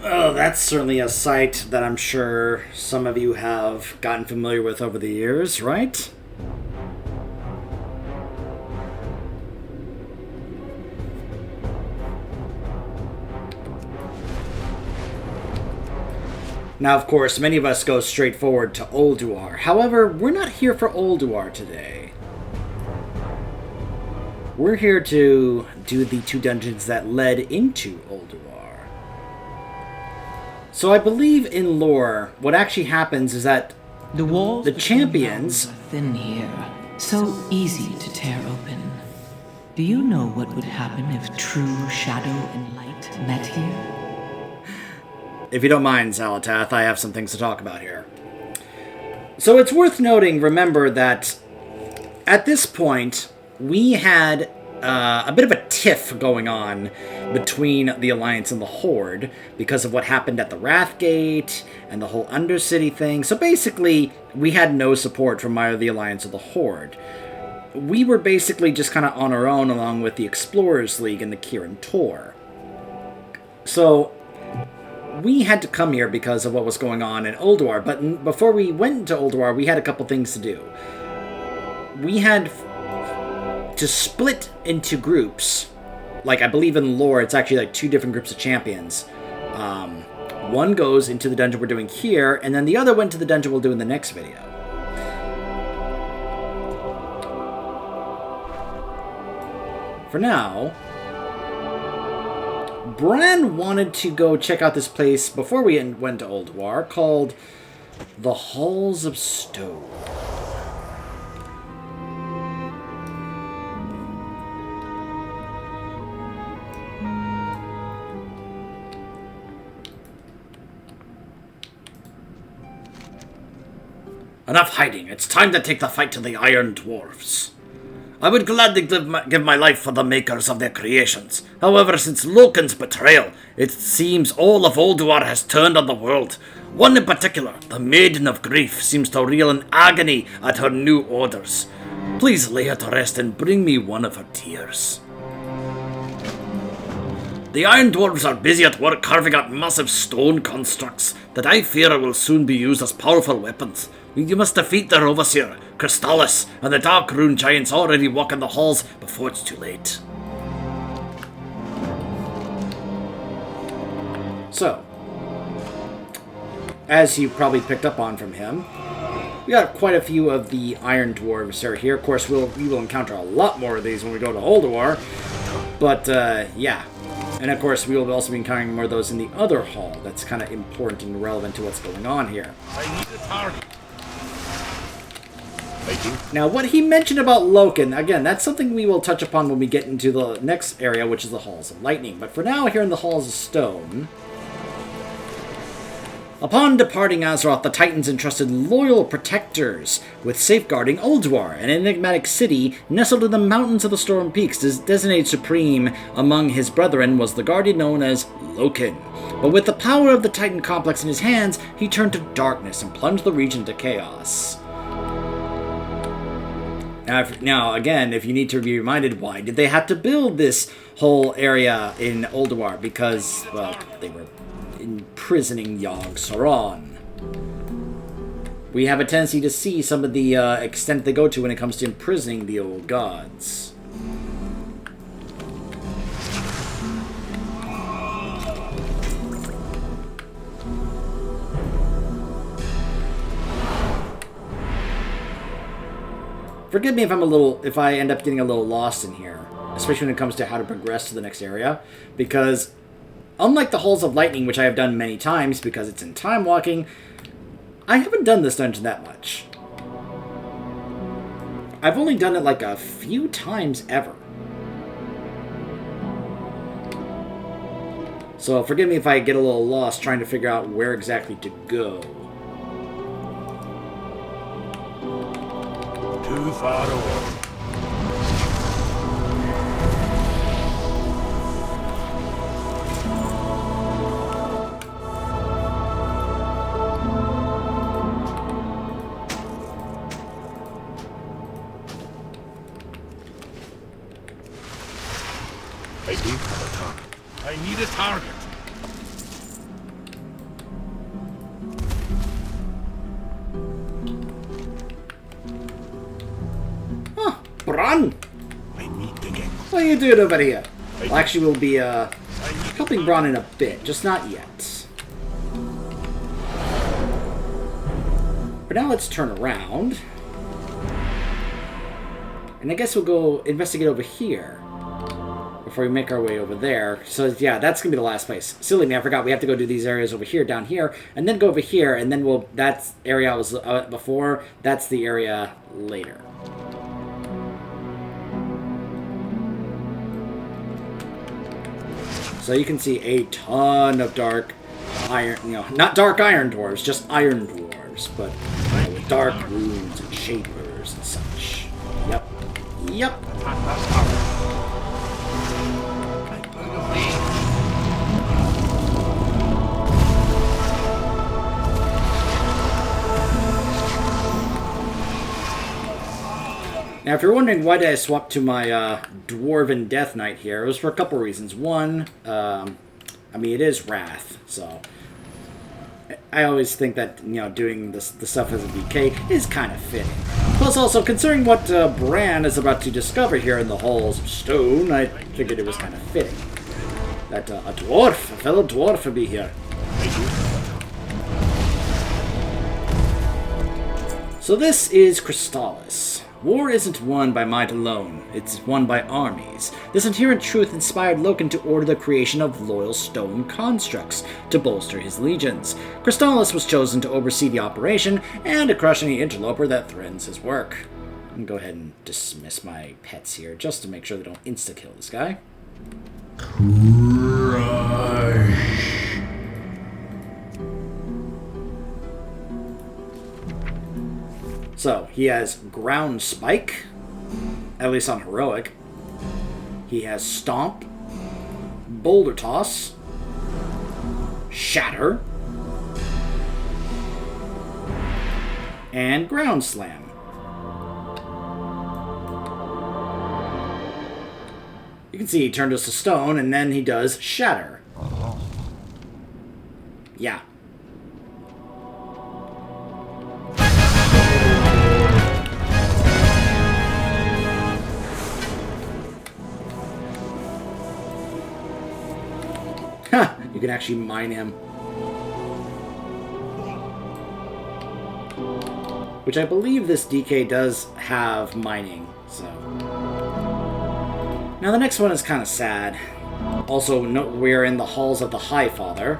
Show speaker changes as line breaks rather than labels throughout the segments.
Oh, that's certainly a sight that I'm sure some of you have gotten familiar with over the years, right? Now, of course, many of us go straight forward to Ulduar. However, we're not here for Ulduar today. We're here to do the 2 dungeons that led into Ulduar. So I believe in lore, what actually happens is that the champions
are thin here, so easy to tear open. Do you know what would happen if true shadow and light met here?
If you don't mind, Zalatath, I have some things to talk about here. So it's worth noting, remember, that at this point, we had a bit of a tiff going on between the Alliance and the Horde because of what happened at the Wrathgate and the whole Undercity thing. So basically, we had no support from either the Alliance or the Horde. We were basically just kind of on our own along with the Explorers League and the Kirin Tor. So we had to come here because of what was going on in Ulduar, but before we went into Ulduar, we had a couple things to do. We had to split into groups. Like, I believe in lore, it's actually like 2 different groups of champions. One goes into the dungeon we're doing here, and then the other went to the dungeon we'll do in the next video. For now, Bran wanted to go check out this place before we went to Ulduar called the Halls of Stone.
Enough hiding. It's time to take the fight to the Iron Dwarfs. I would gladly give my life for the makers of their creations. However, since Loken's betrayal, it seems all of Ulduar has turned on the world. One in particular, the Maiden of Grief, seems to reel in agony at her new orders. Please lay her to rest and bring me one of her tears. The Iron Dwarves are busy at work carving out massive stone constructs that I fear will soon be used as powerful weapons. You must defeat their overseer, Crystallis, and the Dark Rune Giants already walking the halls before it's too late.
So, as you probably picked up on from him, we got quite a few of the Iron Dwarves are here. Of course, we will encounter a lot more of these when we go to Ulduar. But, yeah. And of course, we will also be encountering more of those in the other hall. That's kind of important and relevant to what's going on here.
I need a target.
Now, what he mentioned about Loken, again, that's something we will touch upon when we get into the next area, which is the Halls of Lightning. But for now, here in the Halls of Stone, upon departing Azeroth, the Titans entrusted loyal protectors with safeguarding Ulduar, an enigmatic city nestled in the mountains of the Storm Peaks. Designated supreme among his brethren was the guardian known as Loken. But with the power of the Titan complex in his hands, he turned to darkness and plunged the region into chaos. Now, again, if you need to be reminded, why did they have to build this whole area in Ulduar? Because, well, they were imprisoning Yogg-Saron. We have a tendency to see some of the extent they go to when it comes to imprisoning the old gods. Forgive me if I end up getting a little lost in here, especially when it comes to how to progress to the next area, because unlike the Halls of Lightning, which I have done many times because it's in time walking, I haven't done this dungeon that much. I've only done it like a few times ever. So forgive me if I get a little lost trying to figure out where exactly to go.
Too far away. I do have a target. I need a target.
What are you doing over here? Well, actually, we'll be helping Braun in a bit, just not yet. But now let's turn around. And I guess we'll go investigate over here before we make our way over there. So, yeah, that's going to be the last place. Silly me, I forgot we have to go do these areas over here, down here, and then go over here, and then we'll... That's area I was before. That's the area later. So you can see a ton of dark iron... You know, not dark iron dwarves, just iron dwarves, but with dark runes and shapers and such. Yep. Yep. Now, if you're wondering why did I swap to my Dwarven Death Knight here, it was for a couple reasons. One, I mean, it is Wrath, so... I always think that, you know, doing the stuff as a DK is kind of fitting. Plus, also, considering what Bran is about to discover here in the Halls of Stone, I figured it was kind of fitting that a fellow dwarf, would be here. So this is Crystallis. War isn't won by might alone, it's won by armies. This inherent truth inspired Loken to order the creation of loyal stone constructs to bolster his legions. Crystallis was chosen to oversee the operation and to crush any interloper that threatens his work. I'm gonna go ahead and dismiss my pets here just to make sure they don't insta-kill this guy. So, he has Ground Spike, at least on Heroic. He has Stomp, Boulder Toss, Shatter, and Ground Slam. You can see he turned us to stone, and then he does Shatter. Yeah. You can actually mine him. Which I believe this DK does have mining, so... Now the next one is kind of sad. Also, note we're in the halls of the High Father.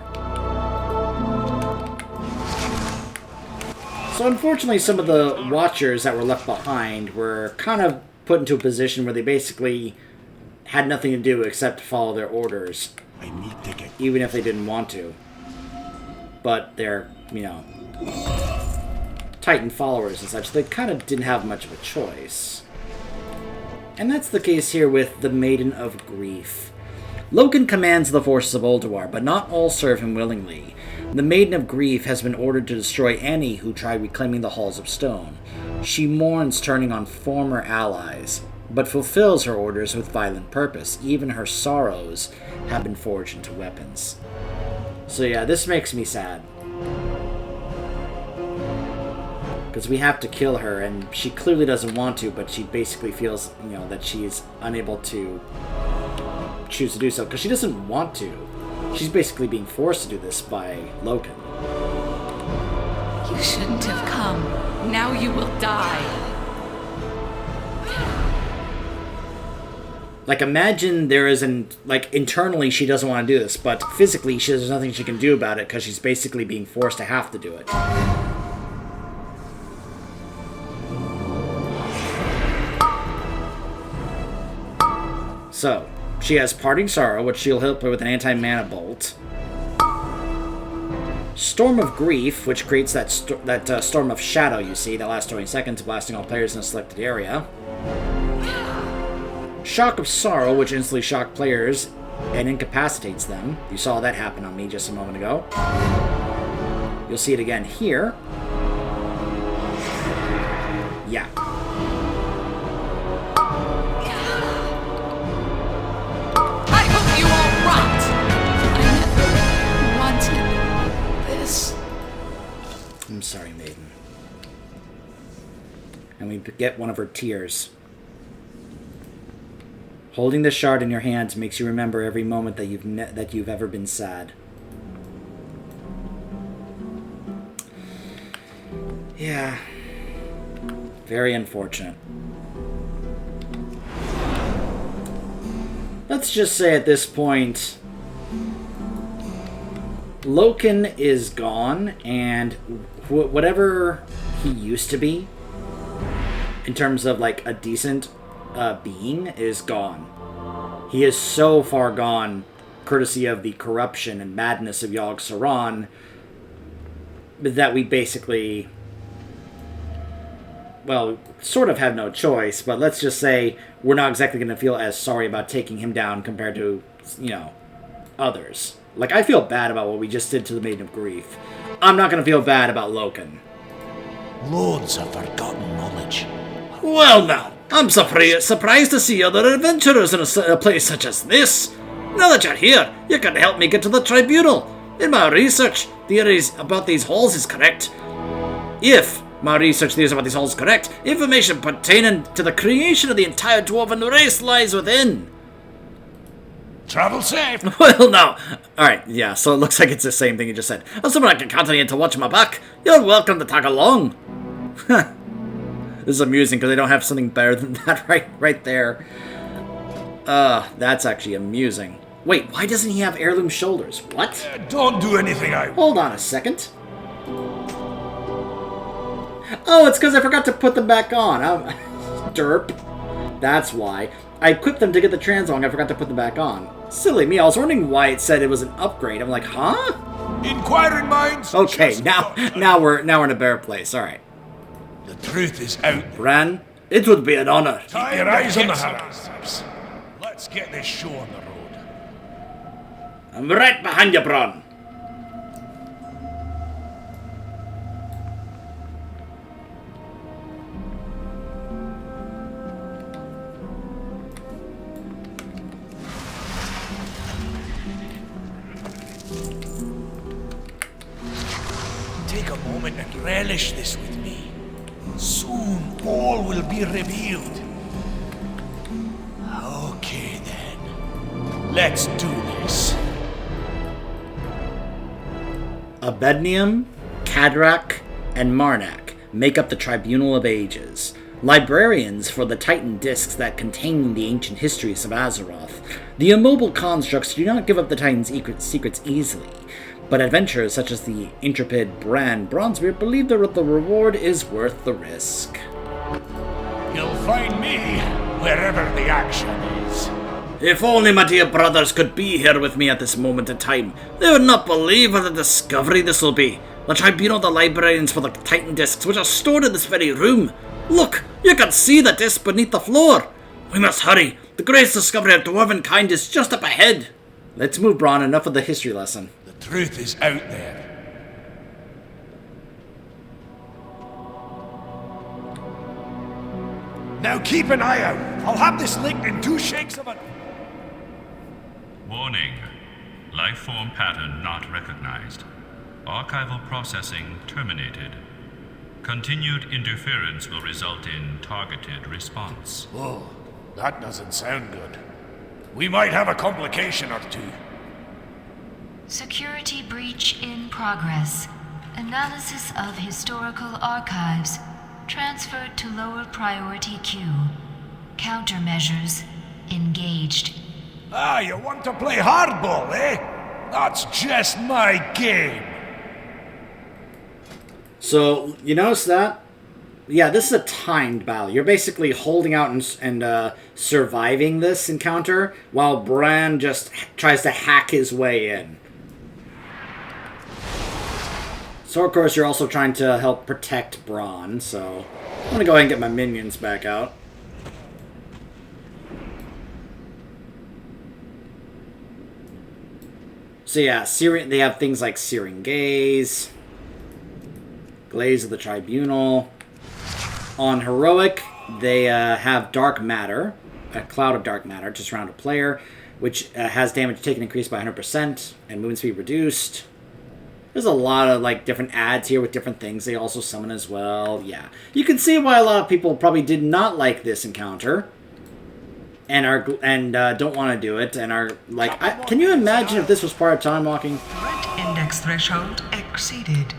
So unfortunately, some of the Watchers that were left behind were kind of put into a position where they basically had nothing to do except follow their orders. Even if they didn't want to. But they're, you know, Titan followers and such. They kind of didn't have much of a choice. And that's the case here with the Maiden of Grief. Loken commands the forces of Ulduar, but not all serve him willingly. The Maiden of Grief has been ordered to destroy any who try reclaiming the Halls of Stone. She mourns turning on former allies, but fulfills her orders with violent purpose. Even her sorrows have been forged into weapons. So yeah, this makes me sad. Because we have to kill her, and she clearly doesn't want to, but she basically feels, you know, that she's unable to choose to do so, because she doesn't want to. She's basically being forced to do this by Loken.
You shouldn't have come. Now you will die.
Like, imagine there isn't, like, internally she doesn't want to do this, but physically there's nothing she can do about it because she's basically being forced to have to do it. So, she has Parting Sorrow, which she'll help her with an anti-mana bolt. Storm of Grief, which creates that Storm of Shadow you see that lasts 20 seconds, blasting all players in a selected area. Shock of Sorrow, which instantly shocks players and incapacitates them. You saw that happen on me just a moment ago. You'll see it again here. Yeah.
I hope you all rot! I never wanted this.
I'm sorry, Maiden. And we get one of her tears. Holding the shard in your hands makes you remember every moment that you've ever been sad. Yeah. Very unfortunate. Let's just say at this point, Loken is gone, and whatever he used to be, in terms of like a decent being, is gone. He is so far gone, courtesy of the corruption and madness of Yogg-Saron, that we basically, well, sort of have no choice, but let's just say we're not exactly going to feel as sorry about taking him down compared to, you know, others. Like, I feel bad about what we just did to the Maiden of Grief. I'm not going to feel bad about Loken.
Loads of forgotten knowledge.
Well now, I'm surprised to see other adventurers in a place such as this. Now that you're here, you can help me get to the tribunal. In my research, theories about these halls is correct. If my research theories about these halls is correct, information pertaining to the creation of the entire dwarven race lies within.
Travel safe.
Well, now, alright, yeah, so it looks like it's the same thing you just said. Assuming I can count on you to watch my back, you're welcome to tag along. This is amusing because they don't have something better than that right there. That's actually amusing. Wait, why doesn't he have heirloom shoulders? What?
Don't do anything
Hold on a second. Oh, it's because I forgot to put them back on. Derp. That's why. I equipped them to get the transmog, I forgot to put them back on. Silly me, I was wondering why it said it was an upgrade. I'm like, huh?
Inquiring minds.
Okay, now we're in a better place. Alright.
The truth is out.
Bran, it would be an honor.
Keep your eyes on the horizons. Let's get this show on the road.
I'm right behind you, Bran.
Take a moment and relish this with me. Soon all will be revealed. Okay then. Let's do this.
Abednium, Kadrak, and Marnak make up the Tribunal of Ages, librarians for the Titan discs that contain the ancient histories of Azeroth. The immobile constructs do not give up the Titan's secrets easily, but adventurers such as the intrepid Bran Bronzebeard believe that the reward is worth the risk.
You'll find me wherever the action is.
If only my dear brothers could be here with me at this moment in time, they would not believe what a discovery this will be. The tribunal of the librarians for the Titan discs, which are stored in this very room. Look, you can see the disc beneath the floor. We must hurry. The greatest discovery of dwarven kind is just up ahead.
Let's move, Bron. Enough of the history lesson.
The truth is out there. Now keep an eye out. I'll have this linked in 2 shakes of it.
Warning. Lifeform pattern not recognized. Archival processing terminated. Continued interference will result in targeted response.
Oh, that doesn't sound good. We might have a complication or two.
Security breach in progress. Analysis of historical archives. Transferred to lower priority queue. Countermeasures engaged.
Ah, you want to play hardball, eh? That's just my game.
So, you notice that? Yeah, this is a timed battle. You're basically holding out and surviving this encounter, while Bran just tries to hack his way in. So, of course, you're also trying to help protect Bronn, so I'm going to go ahead and get my minions back out. So yeah, they have things like Searing Gaze, Glaze of the Tribunal. On Heroic, they have Dark Matter, a cloud of dark matter to surround a player, which has damage taken increased by 100% and movement speed reduced. There's a lot of like different ads here with different things they also summon as well. Yeah, you can see why a lot of people probably did not like this encounter. and don't want to do it, and are like, can you imagine if this was part of time walking?
Threat index threshold exceeded.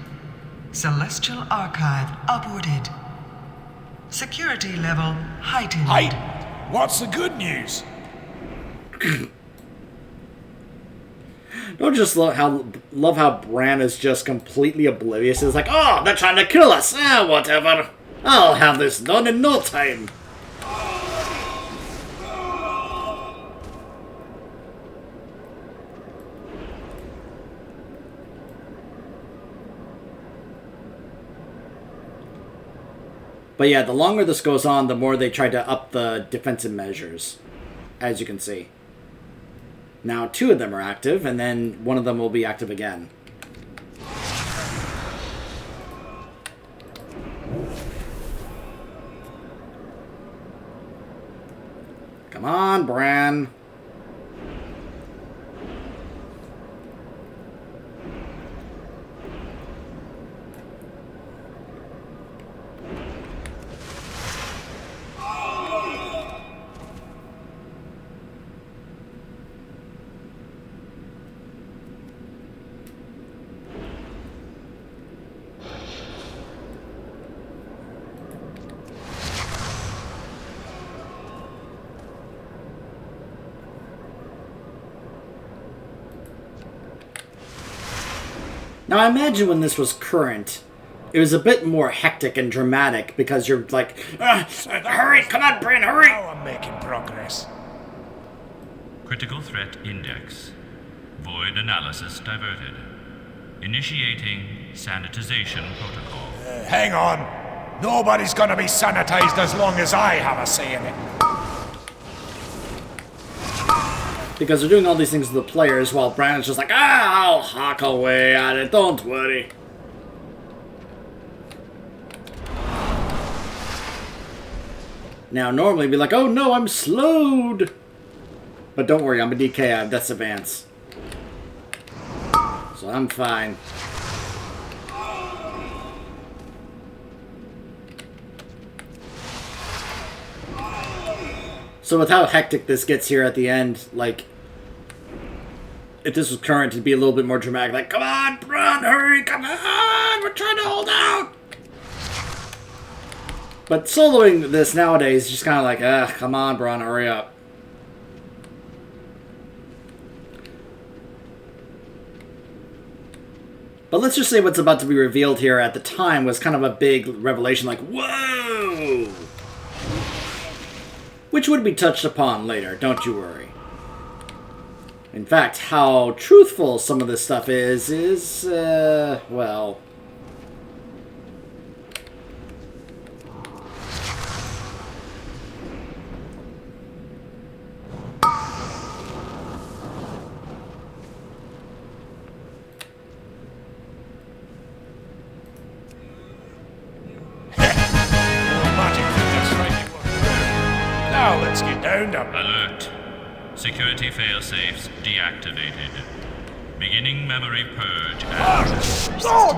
Celestial Archive aborted. Security level heightened.
Heightened? What's the good news?
Don't just love how Bran is just completely oblivious. It's like, oh, they're trying to kill us. Whatever. I'll have this done in no time. But yeah, the longer this goes on, the more they try to up the defensive measures, as you can see. Now, 2 of them are active, and then 1 of them will be active again. Come on, Bran. Now, I imagine when this was current, it was a bit more hectic and dramatic because you're like, hurry, come on, Bran, hurry!
Now I'm making progress.
Critical threat index. Void analysis diverted. Initiating sanitization protocol.
Hang on. Nobody's gonna be sanitized as long as I have a say in it.
Because they're doing all these things to the players while Bran's just like, I'll hawk away at it, don't worry. Now, normally be like, oh no, I'm slowed! But don't worry, I'm a DK, I have Death's Advance. So I'm fine. So with how hectic this gets here at the end, like, if this was current, it'd be a little bit more dramatic. Like, come on, Bran, hurry, come on, we're trying to hold out. But soloing this nowadays is just kind of like, come on, Bran, hurry up. But let's just say what's about to be revealed here at the time was kind of a big revelation, like, whoa! Which would be touched upon later, don't you worry. In fact, how truthful some of this stuff is, well...
Now let's get down to...
Alert. Security failsafes deactivated. Beginning memory purge and...
No!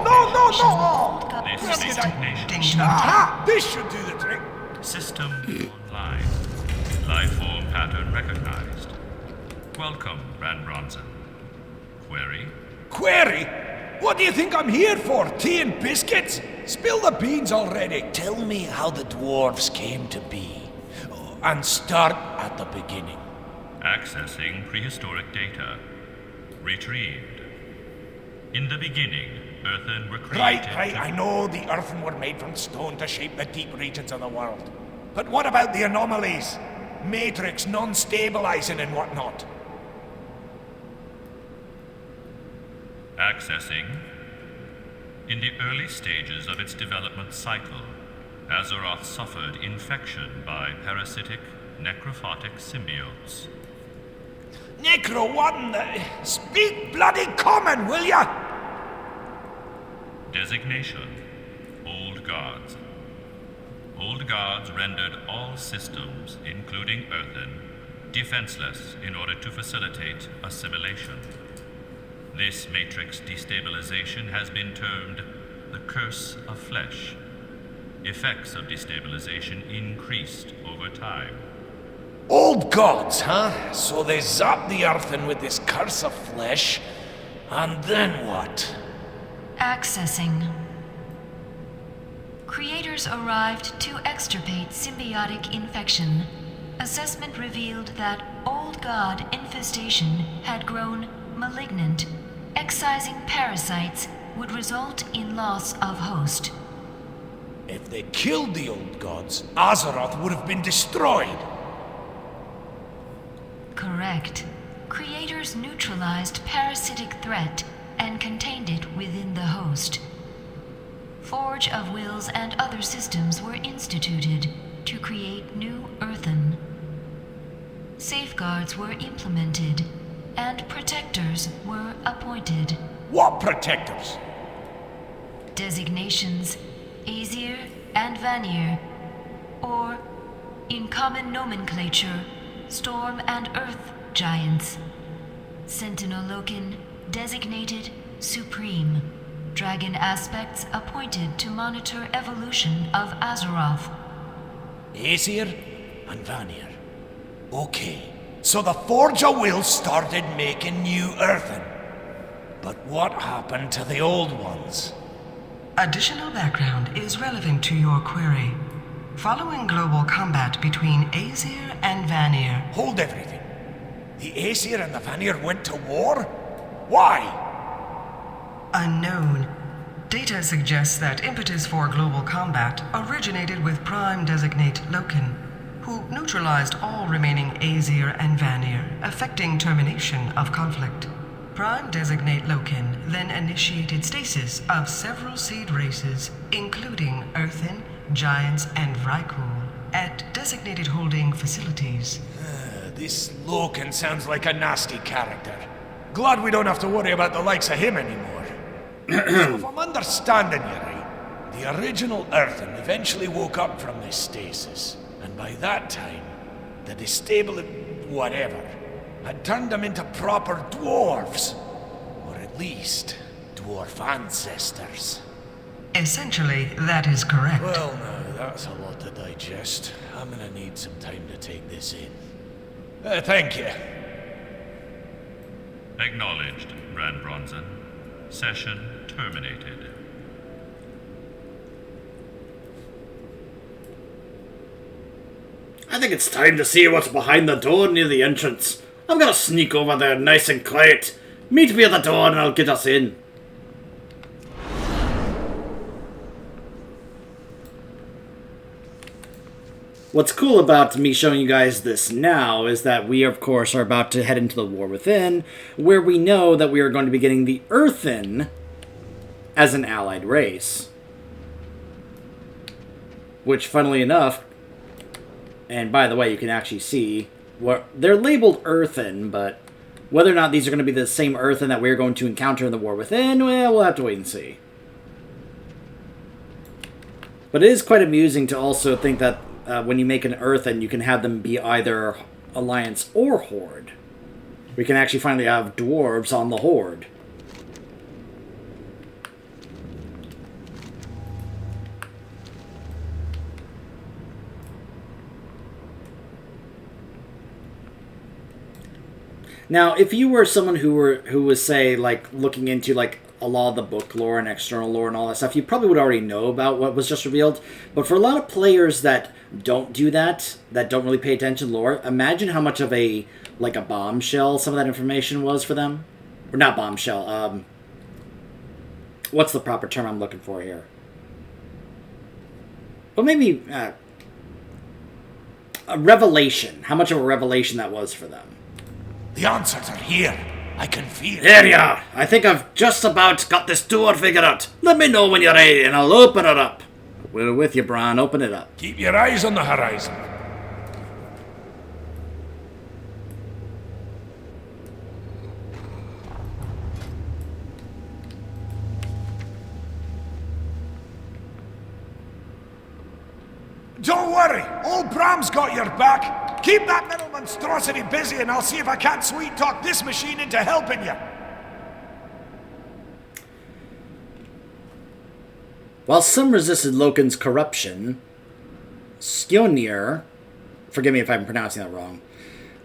This destination.
Aha! This should do the trick.
System online. Life form pattern recognized. Welcome, Bran Bronson. Query?
Query? What do you think I'm here for? Tea and biscuits? Spill the beans already. Tell me how the dwarves came to be. And start at the beginning.
Accessing prehistoric data. Retrieved. In the beginning, earthen were created...
Right, I know the earthen were made from stone to shape the deep regions of the world. But what about the anomalies? Matrix, non-stabilizing and whatnot.
Accessing. In the early stages of its development cycle, Azeroth suffered infection by parasitic, necrophotic symbiotes.
Necro one, speak bloody common, will ya?
Designation: Old Guards. Old Guards rendered all systems, including earthen, defenseless in order to facilitate assimilation. This matrix destabilization has been termed the Curse of Flesh. Effects of destabilization increased over time.
Old gods, huh? So they zap the earthen with this curse of flesh, and then what?
Accessing. Creators arrived to extirpate symbiotic infection. Assessment revealed that Old God infestation had grown malignant. Excising parasites would result in loss of host.
If they killed the old gods, Azeroth would have been destroyed.
Correct. Creators neutralized parasitic threat and contained it within the host. Forge of Wills and other systems were instituted to create new earthen. Safeguards were implemented, and protectors were appointed.
What protectors?
Designations Aesir and Vanir, or, in common nomenclature, Storm and Earth Giants. Sentinel Loken designated Supreme. Dragon aspects appointed to monitor evolution of Azeroth.
Aesir and Vanir. Okay, so the Forge of Will started making new earthen. But what happened to the old ones?
Additional background is relevant to your query. Following global combat between Aesir and Vanir...
Hold everything. The Aesir and the Vanir went to war? Why?
Unknown. Data suggests that impetus for global combat originated with Prime Designate Loken, who neutralized all remaining Aesir and Vanir, effecting termination of conflict. Prime Designate Loken then initiated stasis of several seed races, including Earthen, Giants, and Vrykul, at designated holding facilities.
This Loken sounds like a nasty character. Glad we don't have to worry about the likes of him anymore. So if I'm understanding you right, the original Earthen eventually woke up from this stasis, and by that time, the destabilized whatever had turned them into proper dwarves. Or at least, dwarf ancestors.
Essentially, that is correct.
Well, now, that's a lot to digest. I'm gonna need some time to take this in. Thank you.
Acknowledged, Grand Bronson. Session terminated.
I think it's time to see what's behind the door near the entrance. I'm gonna sneak over there nice and quiet. Meet me at the door and I'll get us in. What's cool about me showing you guys this now is that we, of course, are about to head into the War Within, where we know that we are going to be getting the Earthen as an allied race. Which, funnily enough, and by the way, you can actually see, they're labeled Earthen, but whether or not these are going to be the same Earthen that we're going to encounter in the War Within, well, we'll have to wait and see. But it is quite amusing to also think that when you make an Earthen, you can have them be either Alliance or Horde. We can actually finally have dwarves on the Horde. Now, if you were someone who was, say, like, looking into, like, a lot of the book lore and external lore and all that stuff, you probably would already know about what was just revealed. But for a lot of players that don't do that, that don't really pay attention to lore, imagine how much of a bombshell some of that information was for them. Or not bombshell, what's the proper term I'm looking for here? Well, maybe a revelation. How much of a revelation that was for them.
The answers are here. I can feel it.
Here you are. I think I've just about got this door figured out. Let me know when you're ready and I'll open it up. We're with you, Bran. Open it up.
Keep your eyes on the horizon. Don't worry, old Bram's got your back. Keep that little monstrosity busy and I'll see if I can't sweet-talk this machine into helping you.
While some resisted Loken's corruption, Skjolnir forgive me if I'm pronouncing that wrong.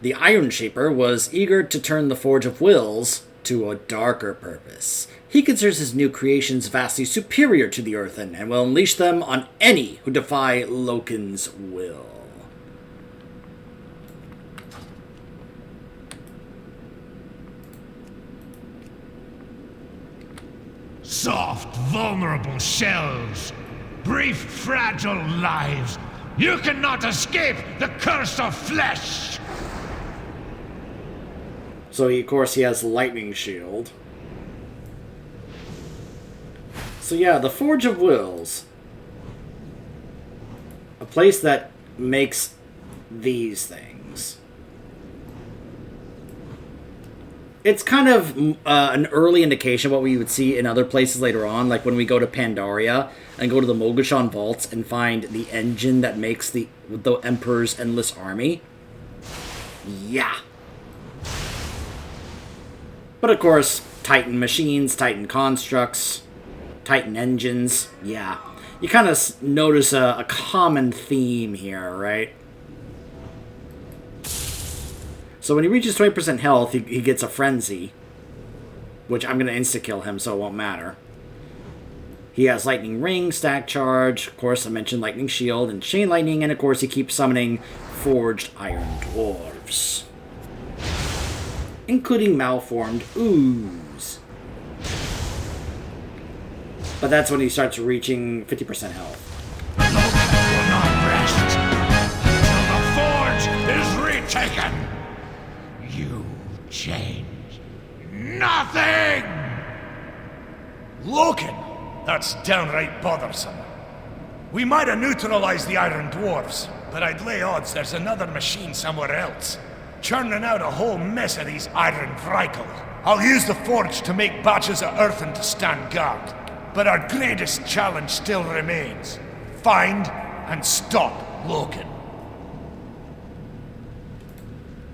The Iron Shaper was eager to turn the Forge of Wills to a darker purpose. He considers his new creations vastly superior to the Earthen, and will unleash them on any who defy Loken's will.
Soft, vulnerable shells. Brief, fragile lives. You cannot escape the curse of flesh!
So, of course, he has Lightning Shield. So, yeah, the Forge of Wills. A place that makes these things. It's kind of an early indication of what we would see in other places later on, like when we go to Pandaria and go to the Mogashan Vaults and find the engine that makes the Emperor's Endless Army. Yeah. But of course, Titan machines, Titan constructs, Titan engines, yeah. You kind of notice a common theme here, right? So when he reaches 20% health, he gets a Frenzy. Which I'm going to insta-kill him, so it won't matter. He has Lightning Ring, Stack Charge, of course I mentioned Lightning Shield, and Chain Lightning, and of course he keeps summoning Forged Iron Dwarves. Including Malformed Ooze. But that's when he starts reaching 50% health.
Loken will not rest until the forge is retaken! You change nothing! Loken! That's downright bothersome. We might have neutralized the Iron Dwarfs, but I'd lay odds there's another machine somewhere else, churning out a whole mess of these Iron Vrykle. I'll use the forge to make batches of earthen to stand guard, but our greatest challenge still remains. Find and stop Loken.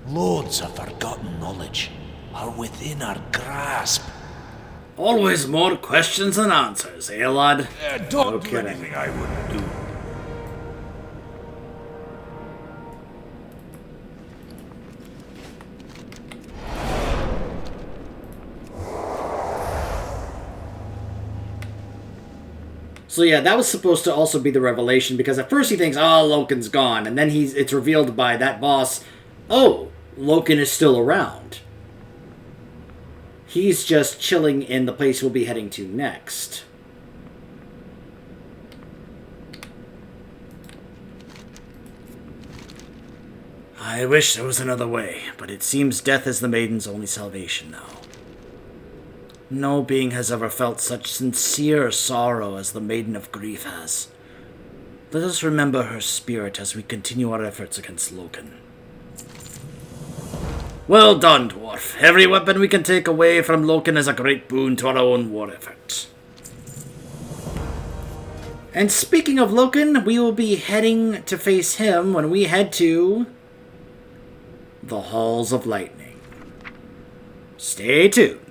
Loads of forgotten knowledge are within our grasp.
Always more questions than answers, eh, lad?
Don't
No
do
kidding.
anything I wouldn't do.
So yeah, that was supposed to also be the revelation, because at first he thinks, oh, Loken's gone, and then it's revealed by that boss, oh, Loken is still around. He's just chilling in the place we'll be heading to next.
I wish there was another way, but it seems death is the maiden's only salvation now. No being has ever felt such sincere sorrow as the Maiden of Grief has. Let us remember her spirit as we continue our efforts against Loken. Well done, dwarf. Every weapon we can take away from Loken is a great boon to our own war effort.
And speaking of Loken, we will be heading to face him when we head to the Halls of Lightning. Stay tuned.